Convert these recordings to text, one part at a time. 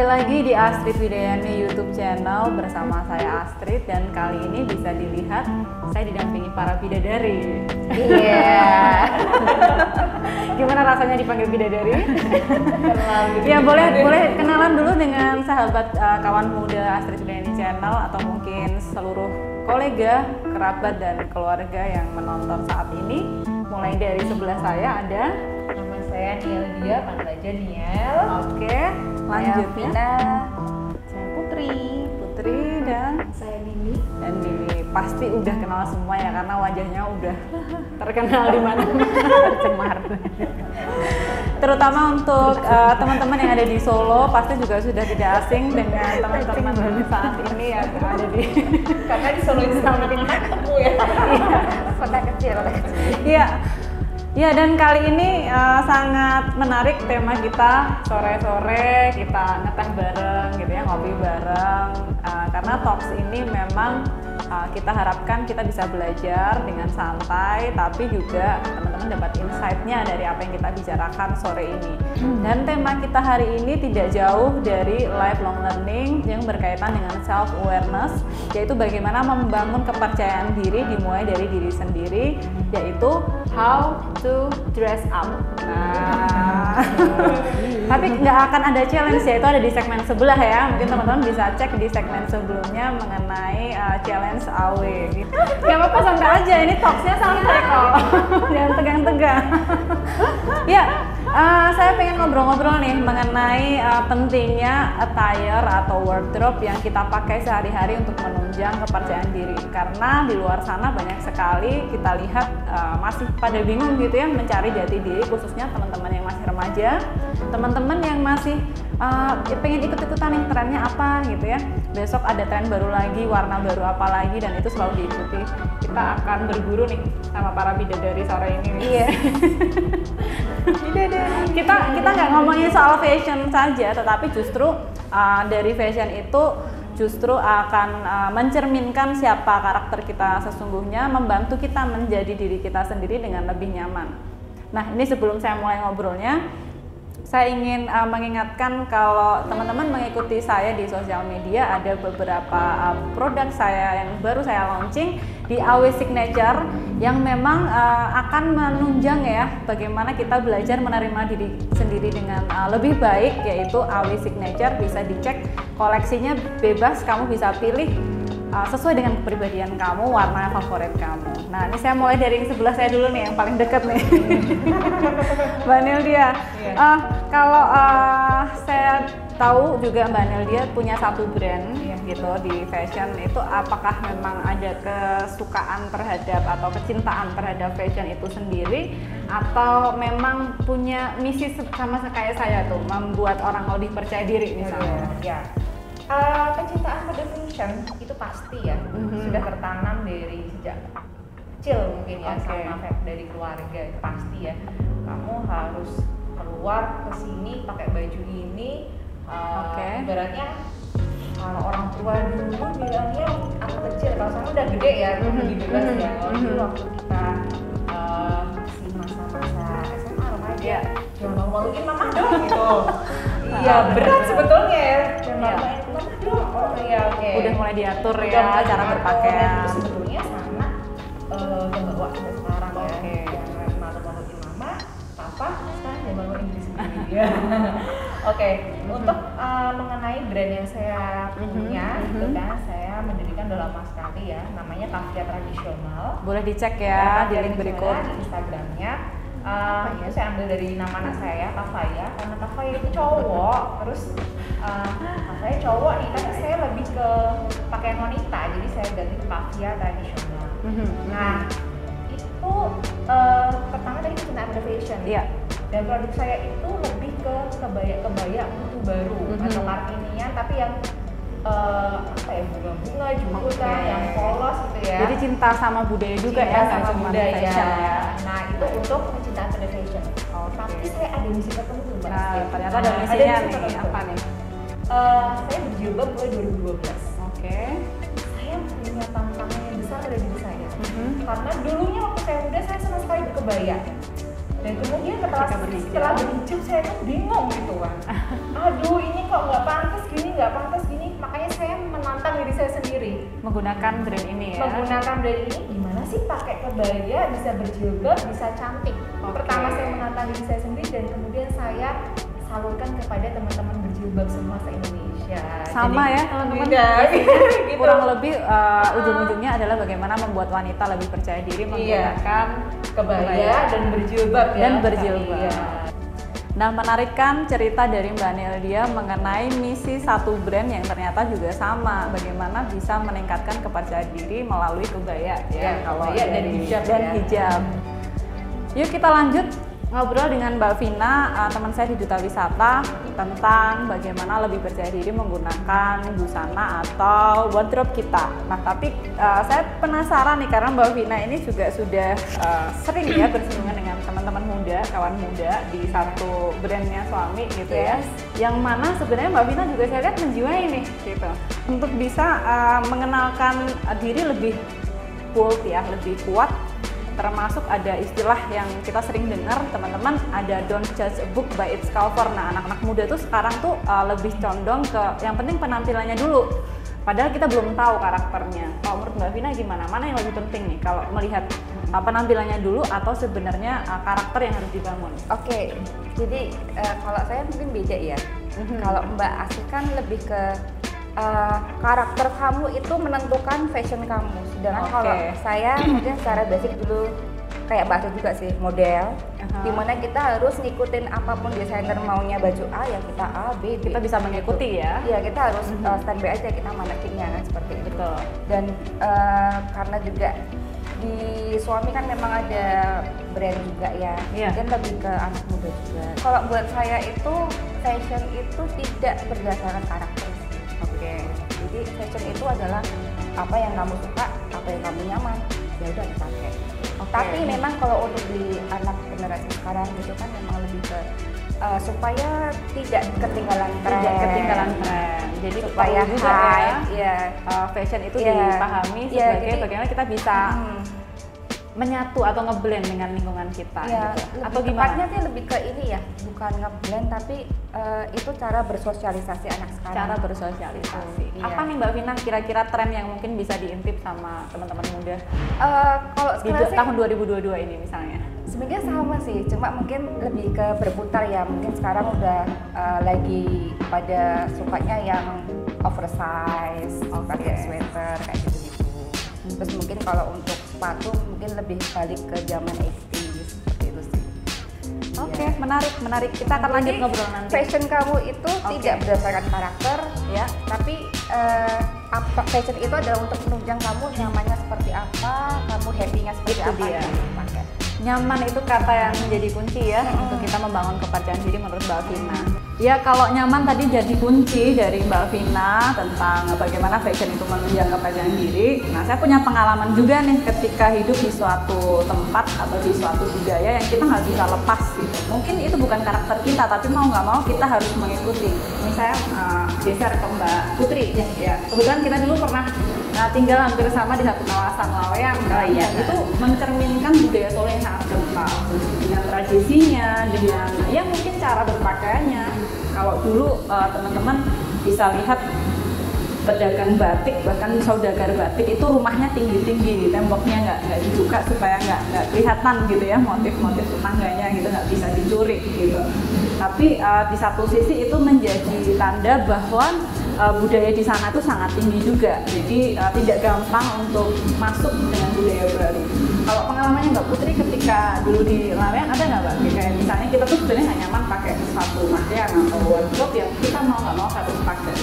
lagi di Astrid Widayani YouTube channel bersama saya Astrid, dan kali ini bisa dilihat saya didampingi para bidadari. Iya. Gimana rasanya dipanggil bidadari? Ya boleh kenalan dulu dengan sahabat kawan muda Astrid Widayani channel atau mungkin seluruh kolega, kerabat dan keluarga yang menonton saat ini. Mulai dari sebelah saya ada Saya Niel dia, panggil aja Niel. Oke, lanjutnya Vina. Saya Putri dan saya Mimi. pasti udah kenal semua ya, karena wajahnya udah terkenal di mana tercemar. Terutama untuk teman-teman yang ada di Solo pasti juga sudah tidak asing dengan teman-teman saat ini yang ada di Karena di Solo itu sama ketemu ya. Kota kecil. Iya. Ya, dan kali ini sangat menarik tema kita. Sore-sore kita ngeteh bareng gitu ya, ngopi bareng, karena talks ini memang kita harapkan kita bisa belajar dengan santai, tapi juga teman-teman dapat insight-nya dari apa yang kita bicarakan sore ini. Dan tema kita hari ini tidak jauh dari lifelong learning yang berkaitan dengan self-awareness, yaitu bagaimana membangun kepercayaan diri dimulai dari diri sendiri, yaitu how to dress up. Nah, tapi nggak akan ada challenge ya, itu ada di segmen sebelah ya. Mungkin teman-teman bisa cek di segmen sebelumnya mengenai challenge AW. Gak apa-apa, santai aja, ini talksnya santai kok. Jangan tegang-tegang. Ya, saya pengen ngobrol-ngobrol nih mengenai pentingnya attire atau wardrobe yang kita pakai sehari-hari untuk menunjang kepercayaan diri. Karena di luar sana banyak sekali kita lihat masih pada bingung gitu ya mencari jati diri, khususnya teman-teman yang masih remaja, teman-teman yang masih pengen ikut-ikutan nih trennya apa gitu ya. Besok ada tren baru lagi, warna baru apa lagi, dan itu selalu diikuti. Kita akan berguru nih sama para bidadari sore ini nih. Iya. kita nggak ngomongin soal fashion saja, tetapi justru dari fashion itu justru akan mencerminkan siapa karakter kita sesungguhnya, membantu kita menjadi diri kita sendiri dengan lebih nyaman. Nah, ini sebelum saya mulai ngobrolnya, saya ingin mengingatkan kalau teman-teman mengikuti saya di sosial media, ada beberapa produk saya yang baru saya launching di AW Signature yang memang akan menunjang ya bagaimana kita belajar menerima diri sendiri dengan lebih baik, yaitu AW Signature. Bisa dicek koleksinya, bebas, kamu bisa pilih sesuai dengan kepribadian kamu, warna favorit kamu. Nah, ini saya mulai dari yang sebelah saya dulu nih, yang paling dekat nih. Mbak Nildia. Kalau saya tahu juga Mbak Nildia punya satu brand gitu di fashion, itu apakah memang ada kesukaan terhadap atau kecintaan terhadap fashion itu sendiri, atau memang punya misi sama kayak saya tuh, membuat orang lebih percaya diri misalnya? Ya. Kecintaan pada fashion itu pasti ya, sudah tertanam dari sejak kecil mungkin ya, sama dari keluarga, itu pasti ya. Kamu harus keluar ke sini pakai baju ini, ibaratnya kalau orang tua dulu bilangnya aku kecil, kalau sekarang udah gede ya, lebih bebas ya. Waktu kita masih masa-masa SMA remaja, jangan malu-maluin mama dong gitu. Iya, berat sebetulnya ya. Jangan malu-maluin mama dong. Oh iya, oke. Udah mulai diatur ya cara berpakaian. Itu sebetulnya sangat membawa sampai sekarang ya. Jangan malu-maluin mama, papa, sekarang jangan malu-maluin diri sendiri ya. Oke, untuk mengenai brand yang saya punya, itu kan saya mendirikan udah lama sekali ya, namanya Kafia Tradisional. Boleh dicek ya di link berikut di Instagramnya. Itu saya ambil dari nama anak saya, Kafaya, karena Kafaya itu cowok, terus Kafaya cowok nih, tapi saya lebih ke pakaian wanita, jadi saya ganti ke Kafia Tradisional. Nah, itu pertama tadi kecintaan pada fashion. Iya. Dan produk saya itu lebih ke kebaya mutu baru atau kartinian, tapi yang apa ya, bunga-bunga, jumlah yang polos gitu ya. Jadi cinta sama budaya juga ya, sama cuma budaya. fashion ya. Nah, itu untuk kecintaan pada fashion. Tapi saya ada misi tertentu, Mbak. Nah, ternyata ada misinya nih, apa nih? Saya berjilbab mulai 2012. Saya punya tantangan yang besar pada diri saya. Karena dulunya waktu saya muda saya sama sekali berkebaya. Dan kemudian setelah berhijab saya tuh bingung gitu kan. Aduh, ini kok nggak pantas gini, nggak pantas gini. Makanya saya menantang diri saya sendiri menggunakan brand ini ya. Menggunakan brand ini, gimana sih pakai kebaya bisa berjilbab, bisa cantik. Pertama saya menantang diri saya sendiri dan kemudian saya salurkan kepada teman-teman berjilbab semua se-Indonesia. Sama ya teman-teman. Gitu. Kurang lebih ujung-ujungnya adalah bagaimana membuat wanita lebih percaya diri menggunakan kebaya dan berjilbab ya. Dan berjilbab. Nah, menarik kan cerita dari Mbak Neldia mengenai misi satu brand yang ternyata juga sama, bagaimana bisa meningkatkan kepercayaan diri melalui kebaya ya, kalau kebaya dan hijab. Hijab. Yuk kita lanjut ngobrol dengan Mbak Vina, teman saya di Duta Wisata, tentang bagaimana lebih percaya diri menggunakan busana atau wardrobe kita. Nah, tapi saya penasaran nih karena Mbak Vina ini juga sudah sering ya bersinggungan dengan teman-teman muda, kawan muda di satu brandnya suami gitu ya. Yang mana sebenarnya Mbak Vina juga saya lihat menjiwai nih gitu. Untuk bisa mengenalkan diri lebih bold ya, lebih kuat. Termasuk ada istilah yang kita sering dengar teman-teman, ada don't judge a book by its cover. Nah, anak-anak muda tuh sekarang tuh lebih condong ke yang penting penampilannya dulu. Padahal kita belum tahu karakternya. Kalau menurut Mbak Vina gimana? Mana yang lebih penting nih kalau melihat penampilannya dulu atau sebenarnya karakter yang harus dibangun? Oke, jadi kalau saya mungkin beda ya. Kalau Mbak Asih kan lebih ke karakter kamu itu menentukan fashion kamu. Sedangkan kalau saya mungkin secara basic dulu kayak Mbak Asih juga sih, model. Dimana kita harus ngikutin apapun desainer maunya baju A, ya kita A, B, D. Kita bisa mengikuti ya? Iya, kita harus standby aja, kita manekinnya kan seperti itu. Betul. Dan karena juga di suami kan memang ada brand juga ya, mungkin lebih ke anak muda juga. Kalau buat saya itu fashion itu tidak berdasarkan karakter. Jadi fashion itu adalah apa yang kamu suka, apa yang kamu nyaman, ya udah dipakai. Tapi memang kalau untuk di anak generasi sekarang gitu kan memang lebih ke supaya tidak ketinggalan tren. Jadi supaya juga ya, fashion itu dipahami sebagai bagaimana kita bisa menyatu atau ngeblend dengan lingkungan kita gitu. Atau gimana? Tepatnya sih lebih ke ini ya, bukan ngeblend tapi itu cara bersosialisasi anak sekarang. Cara bersosialisasi. Apa nih Mbak Vina kira-kira tren yang mungkin bisa diintip sama teman-teman muda kalau di tahun 2022 ini misalnya? Sebenarnya sama sih, cuma mungkin lebih ke berputar ya. Mungkin sekarang udah lagi pada sukanya yang oversize, pakai sweater kayak gitu-gitu. Terus mungkin kalau untuk sepatu mungkin lebih balik ke zaman 80s seperti itu sih. Oke, menarik. Kita akan lanjut ngobrol nanti. Fashion kamu itu tidak berdasarkan karakter ya, tapi fashion itu adalah untuk menunjang kamu nyamannya seperti apa, kamu happy-nya seperti apa dia. Pakai. Nyaman itu kata yang menjadi kunci ya untuk kita membangun kepercayaan diri menurut Mbak Vina. Ya kalau nyaman tadi jadi kunci dari Mbak Vina tentang bagaimana fashion itu menunjang kepercayaan diri. Nah, saya punya pengalaman juga nih ketika hidup di suatu tempat atau di suatu budaya yang kita nggak bisa lepas gitu. Mungkin itu bukan karakter kita, tapi mau nggak mau kita harus mengikuti. Misalnya geser ke Mbak Putri ya. Kebetulan kita dulu pernah tinggal hampir sama di satu kawasan Laweyan. Itu mencerminkan budaya Solo yang sangat kental dengan tradisinya, dengan ya mungkin cara berpakaiannya. Kalau dulu teman-teman bisa lihat pedagang batik, bahkan saudagar batik itu rumahnya tinggi-tinggi, temboknya nggak dibuka supaya nggak kelihatan gitu ya motif-motif tetangganya gitu, nggak bisa dicuri gitu. Tapi di satu sisi itu menjadi tanda bahwa budaya di sana tuh sangat tinggi juga, jadi tidak gampang untuk masuk dengan budaya baru. Kalau pengalamannya Mbak Putri ketika dulu di Laweyan ada nggak Mbak? Kayak misalnya kita tuh sebenarnya nggak nyaman pakai sepatu pakaian atau wardrobe yang kita mau nggak mau harus pakai.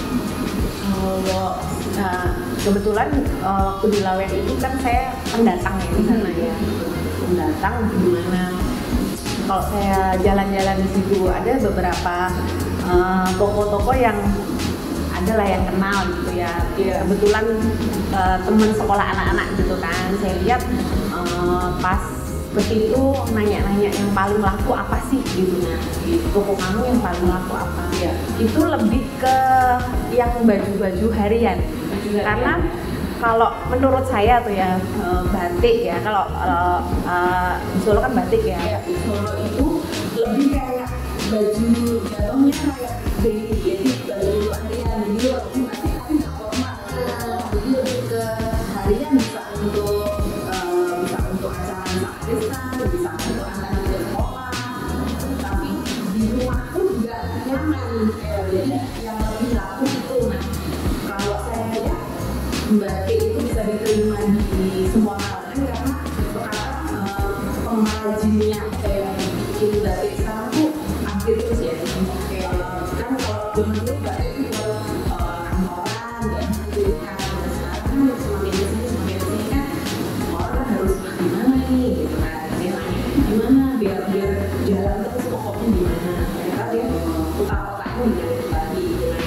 Nah, kebetulan waktu di Laweyan itu kan saya pendatang ya di sana ya, pendatang di mana kalau saya jalan-jalan di situ ada beberapa toko-toko yang adalah yang kenal gitu ya. Kebetulan teman sekolah anak-anak gitu kan, saya lihat pas ke situ nanya-nanya yang paling laku apa sih gitu, nah di toko kamu yang paling laku apa ya. Itu lebih ke yang baju-baju harian. Karena kalau menurut saya tuh ya batik ya, kalau di Solo kan batik ya, Iya. di Solo itu lebih kayak baju jatuhnya kayak jadi baju harian gitu tapi nggak formal. Jadi lebih ke harian bisa untuk acara arisan, bisa untuk anak-anak di sekolah, tapi di rumah pun juga nyaman. Jadi yang lebih laku itu. Nah, kalau saya lihat batik itu bisa diterima di semua kalangan karena sekarang pengrajinnya kayak bikin batik sekarang tuh update terus ya. Kan kalau zaman dulu batik itu buat kantoran ya, jadi kan sekarang kan semakin kesini kan orang harus gimana nih gitu kan, gimana biar jalan terus pokoknya gimana. Ternyata dia otak-otaknya menjadi tadi dengan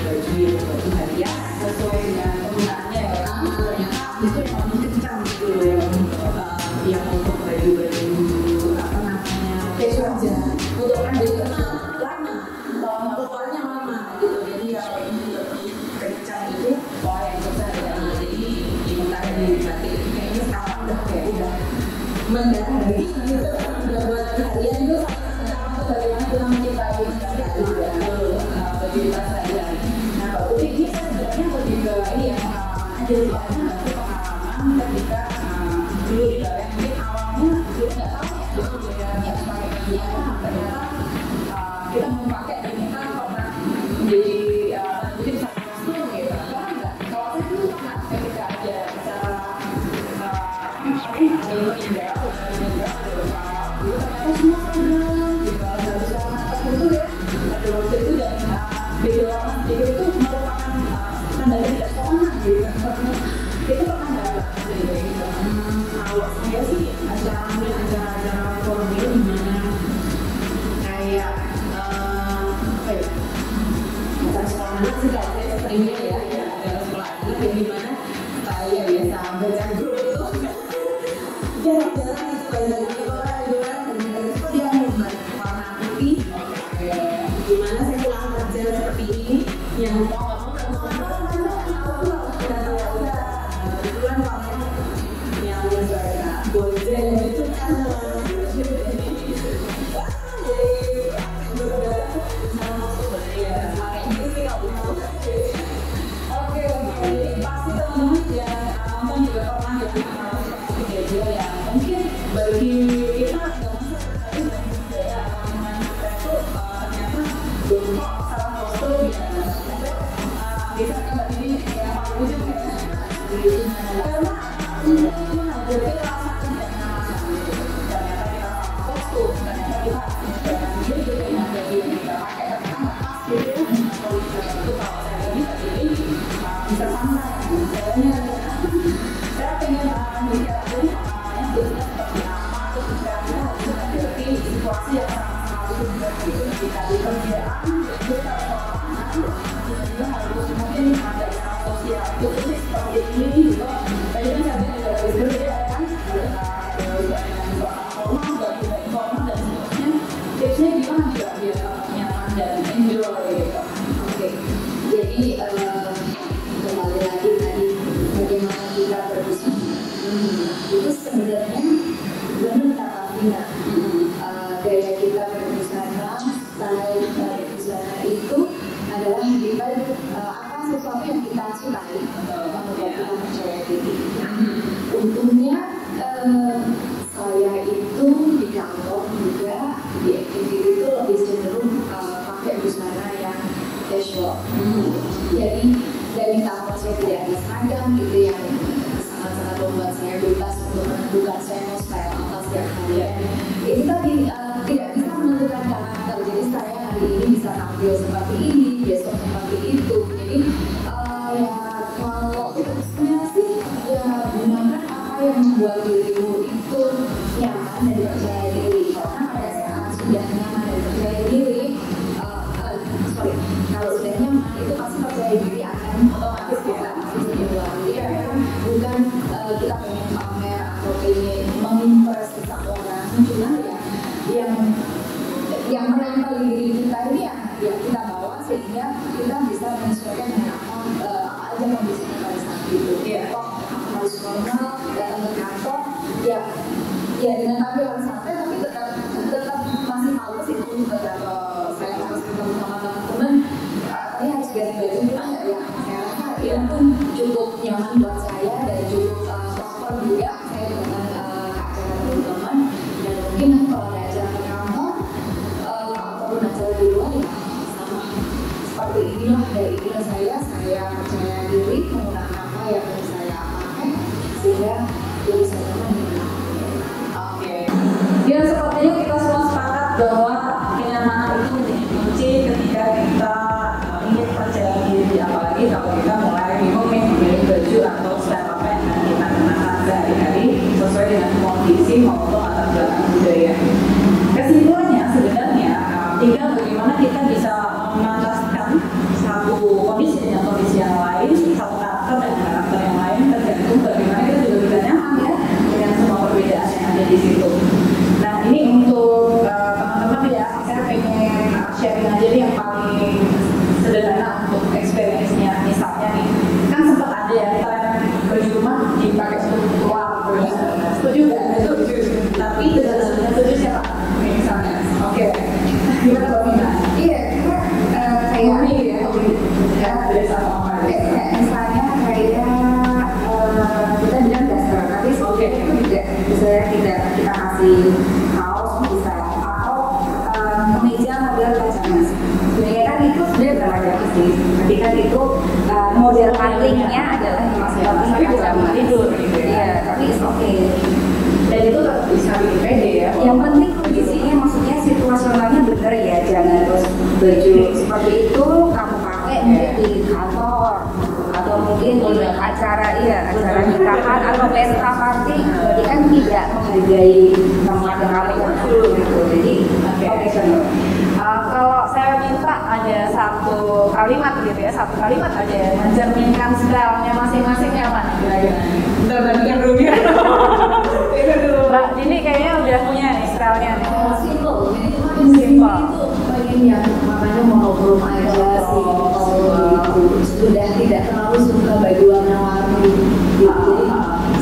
baju harian sesuai dengan penggunaannya ya. Ternyata itu yang paling kencang gitu loh, yang untuk baju-baju apa namanya casual aja, untuk kan jadi lama keluarnya lama gitu. Jadi kalau ini lebih kencang itu yang besar ya. Jadi sementara di batik itu kayaknya sekarang udah mendarah gitu, udah buat harian itu bagaimana kita mencintai baju kita sehari-hari. Nah, Mbak Putri ini sebenarnya lebih ke ini ya, ada banyak pengalaman ketika dulu di Bali mungkin awalnya dulu nggak tahu ya niat pakai kegiatan, ternyata kita mau pakai ini kan pernah menjadi mungkin satu kostum gitu. Karena nggak, kalau saya dulu pernah ketika ada acara dulu indah, dulu ternyata semua seragam gitu, harus warna tertentu ya. Pada waktu itu dan beda warna itu merupakan tanda tidak sopan gitu. Itu pernah nggak gitu? Kalau saya sih acara formal gimana kayak apa ya, acara sekolah anak sih kalau saya seringnya ya acara sekolah anak kayak gimana saya biasa baca grup itu jalan-jalan sekolah itu dia mau warna putih gimana saya pulang kerja seperti ini yang mau kebetulan warnanya yang saya golden itu kan oke, pasti teman-teman yang nonton juga pernah ya mungkin bagi kita nggak masuk tapi bagi budaya kita itu ternyata belum kok salah kostum ya bisa kan ini yang paling ujung ya karena ini menghadirkan rasa tidak nyaman gitu. Ternyata kita pakai kostum, ternyata kita dia juga yang ada di kita pakai tapi kita nggak pas gitu ya. Kalau kita itu kalau saya lagi jadi bisa santai misalnya saya pengen bicara dulu pengalamannya biasanya seperti apa terus ketika kita harus menghadapi situasi yang sangat sulit gitu kita di kerjaan kita lapangan juga harus mungkin ada skala sosial itu seperti ini gitu. Tadi kan saya juga habis kerja kan ada dengan formal juga tidak informal dan seterusnya. Tipsnya gimana juga biar nyaman dan enjoy gitu. Oke, jadi kembali lagi tadi bagaimana kita berbusana itu sebenarnya benar kata Vina, gaya kita berbusana, style berbusana itu adalah depend apa sesuatu yang kita sukai, kemudian kita percaya diri. Untungnya saya itu di kantor juga di activity itu lebih cenderung pakai busana yang casual. Jadi dari kantor saya tidak ada seragam gitu yang sangat-sangat membuat saya bebas untuk menentukan saya mau style apa setiap hari. Ini tadi tidak bisa menentukan karakter. Jadi saya hari ini bisa tampil seperti ini, besok seperti itu. Jadi ya kalau saya sih ya gunakan apa yang membuat dirimu itu nyaman dan percaya diri. Karena pada saat sudah nyaman dan percaya diri, kalau sudah nyaman itu pasti percaya diri akan otomatis kita pasti keluar. Ya bukan kita pengen pamer atau pengen mengimpress seseorang, cuma ya yang menempel di diri kita ini ya kita bawa sehingga kita bisa menyesuaikan dengan apa aja kondisinya pada saat itu. Kok aku harus formal datang ke kantor ya dengan tampilan santai tapi tetap masih halus itu beberapa saya cukup nyaman buat saya dan cukup proper juga saya dengan acara teman-teman. Dan mungkin kalau ada acara di kantor ataupun acara di luar ya sama seperti inilah, dari inilah saya percaya diri menggunakan apa yang saya pakai sehingga dia bisa nyaman. Oke. Ya sepertinya kita semua sepakat bahwa kenyamanan itu menjadi kunci ketika kita ingin percaya diri, apalagi kalau kita mulai bingung nih memilih baju atau style apa yang akan kita kenakan sehari-hari sesuai dengan kondisi maupun latar belakang budaya. Kesimpulannya sebenarnya tinggal bagaimana kita bisa mengantaskan satu kondisi dengan kondisi yang lain, satu karakter dengan karakter yang lain, tergantung bagaimana kita juga bisa nyaman ya dengan semua perbedaan yang ada di situ. Nah ini untuk teman-teman ya, saya pengen sharing aja nih yang paling sederhana untuk experience-nya. Misalnya nih, kan sempat ada ya tren baju rumah dipakai untuk keluar, setuju nggak? Setuju. Tapi tidak setuju siapa? Misalnya, oke. Gimana Mbak Mina? Iya, kayak ini ya, dari sama orang. misalnya kayak kita bilang dasar, tapi itu juga bisa kita kasih kaos bisa atau kemeja model pajamas. Sebenarnya kan itu sebenarnya bukan pajamas sih, tapi kan itu model patlingnya adalah masih pajamas tidur gitu ya. Iya, tapi it's okay. Dan itu bisa bikin pede ya. Yang penting kondisinya, maksudnya situasionalnya bener ya, jangan terus baju seperti itu kamu pakai mungkin di kantor atau mungkin di acara nikahan atau pesta party, jadi kan tidak menghargai tempat yang kamu muncul gitu. Jadi profesional. Kalau saya minta ada satu kalimat gitu ya, satu kalimat aja ya, mencerminkan stylenya masing-masing yang mana kira-kira? Kita bandingkan dulu ya. Mbak Dini kayaknya udah punya nih stylenya nih. Simple. Simple. Bagian yang makanya monokrom aja sih. Sudah tidak terlalu suka baju warna-warni. Jadi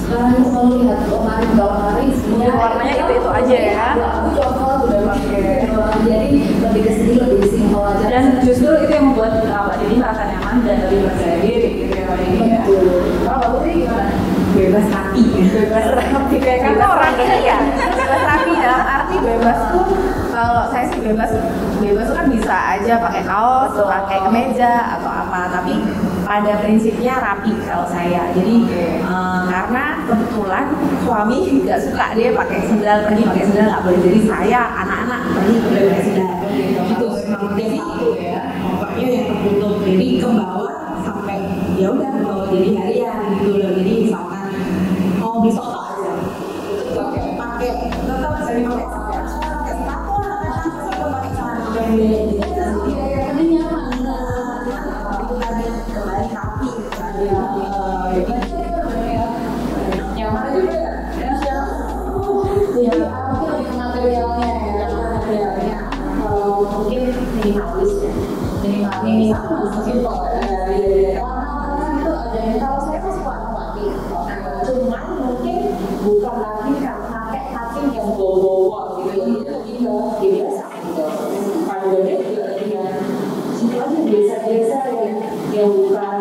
sekarang kalau lihat lemari semuanya warnanya itu aja ya. Aku coklat udah pakai. Jadi lebih ke sini lebih simpel aja. Dan justru itu yang membuat Mbak Dini merasa nyaman dan lebih percaya diri gitu ya Mbak Dini ya. Kalau Mbak Putri gimana? Bebas kaki. Bebas kaki kayak kan orangnya ya. Bebas kaki dalam arti bebas tuh, kalau saya sih bebas tuh kan bisa aja pakai kaos, pakai kemeja atau apa, tapi pada prinsipnya rapi kalau saya. Jadi karena kebetulan suami nggak suka dia pakai sendal, pergi pakai sendal nggak boleh, jadi saya anak-anak pergi pakai sendal gitu. Jadi itu ya pokoknya yang tertutup, jadi ke bawah sampai ya udah ke bawah, jadi harian gitu loh. Jadi misalkan mau beli soto aja pakai tetap bisa dipakai pakai sepatu, atau pakai celana pendek gitu. Karena nyaman, kembali rapi nyaman juga ya. Mungkin lebih ke materialnya ya, materialnya mungkin minimalis ya, minimalis sama simpel ya. Warna-warna itu ada yang, kalau saya kan warna-warni, cuman mungkin bukan lagi pakai cutting yang bawa-bawa gitu, ini lebih ke biasa gitu. Panjangnya juga lebih yang simpel aja, biasa-biasa yang bukan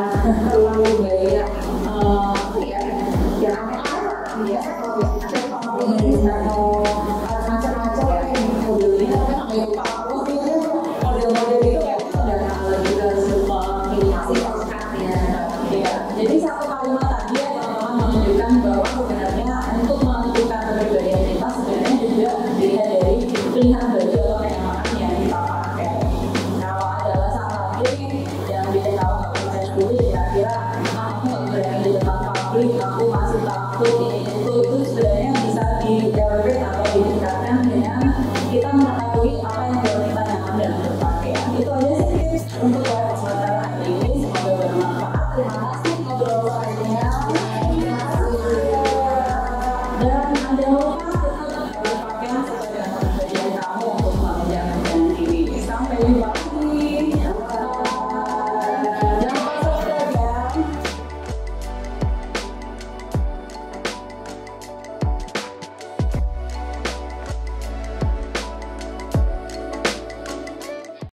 terlalu banyak yang aneh-aneh ya. Kalau macam-macam yang modelnya kan kayak model-model itu kayak udah kita semua masih ya. Jadi satu kalimat tadi ya teman-teman menunjukkan bahwa sebenarnya untuk menentukan kepribadian kita sebenarnya juga dilihat dari pilihan baju atau kenyamanan yang kita pakai. Kalau ada alasan lagi yang bikin kamu nggak percaya diri, kira-kira aku nggak berani di depan publik, aku masih takut ini itu sebenarnya bisa di-elevate atau ditingkatkan dengan kita mengetahui apa yang buat kita nyaman dalam berpakaian. Itu aja sih tips untuk